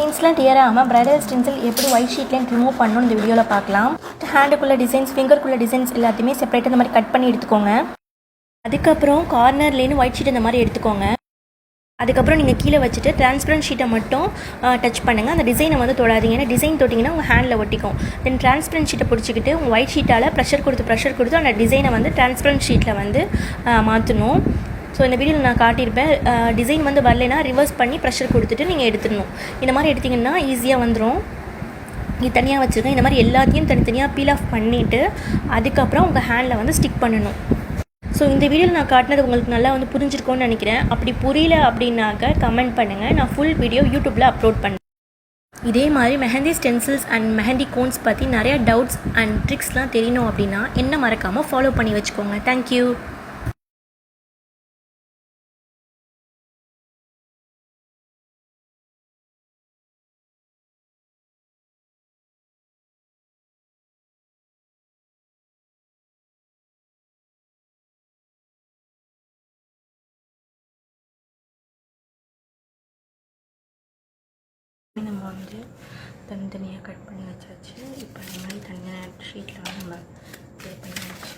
டிசைன்ஸ்லாம் கிளியர் ஆகாமல் bridal stencil எப்படி ஒயிட் ஷீட்லேயும் ரிமூவ் பண்ணணும் இந்த வீடியோவில் பார்க்கலாம். ஹேண்டுக்குள்ளே டிசைன்ஸ், ஃபிங்கருக்குள்ளே டிசைன்ஸ் எல்லாத்தையுமே செப்பரேட்டாக இந்த மாதிரி கட் பண்ணி எடுத்துக்கோங்க. அதுக்கப்புறம் கார்னர்லேருந்து ஒயிட் ஷீட் இந்த மாதிரி எடுத்துக்கோங்க. அதுக்கப்புறம் நீங்கள் கீழே வச்சுட்டு டிரான்ஸ்பரண்ட் ஷீட்டை மட்டும் டச் பண்ணுங்கள். அந்த டிசைனை வந்து தொடாதீங்க, ஏன்னா டிசைன் தொட்டிங்கன்னா உங்கள் ஹேண்டில் ஒட்டிக்கும். தென் டிரான்ஸ்பரண்ட் ஷீட்டை பிடிச்சிக்கிட்டு உங்கள் ஒயிட் ஷீட்டால் ப்ரெஷர் கொடுத்து அந்த டிசைனை வந்து டிரான்ஸ்பரண்ட் ஷீட்டில் வந்து மாற்றணும். ஸோ இந்த வீடியோவில் நான் காட்டியிருப்பேன். டிசைன் வந்து வரலைன்னா ரிவர்ஸ் பண்ணி ப்ரெஷர் கொடுத்துட்டு நீங்கள் எடுத்துடணும். இந்த மாதிரி எடுத்திங்கன்னா ஈஸியாக வந்துடும். நீ தனியாக வச்சுருக்கேன். இந்த மாதிரி எல்லாத்தையும் தனித்தனியாக பீல் ஆஃப் பண்ணிவிட்டு அதுக்கப்புறம் உங்கள் ஹேண்டில் வந்து ஸ்டிக் பண்ணணும். ஸோ இந்த வீடியோவில் நான் காட்டினது உங்களுக்கு நல்லா வந்து புரிஞ்சிருக்கோன்னு நினைக்கிறேன். அப்படி புரியல அப்படின்னாக்க கமெண்ட் பண்ணுங்கள். நான் ஃபுல் வீடியோ யூடியூப்பில் அப்லோட் பண்ணேன். இதே மாதிரி mehndi stencils and mehndi cones பற்றி நிறையா டவுட்ஸ் அண்ட் ட்ரிக்ஸ்லாம் தெரியணும் அப்படின்னா என்ன மறக்காமல் ஃபாலோ பண்ணி வச்சுக்கோங்க. தேங்க்யூ. நம்ம வந்து தனித்தனியாக கட் பண்ணி வச்சாச்சு. இப்போ இந்த மாதிரி தனியாக ஷீட்டில் நம்ம பண்ணி வச்சு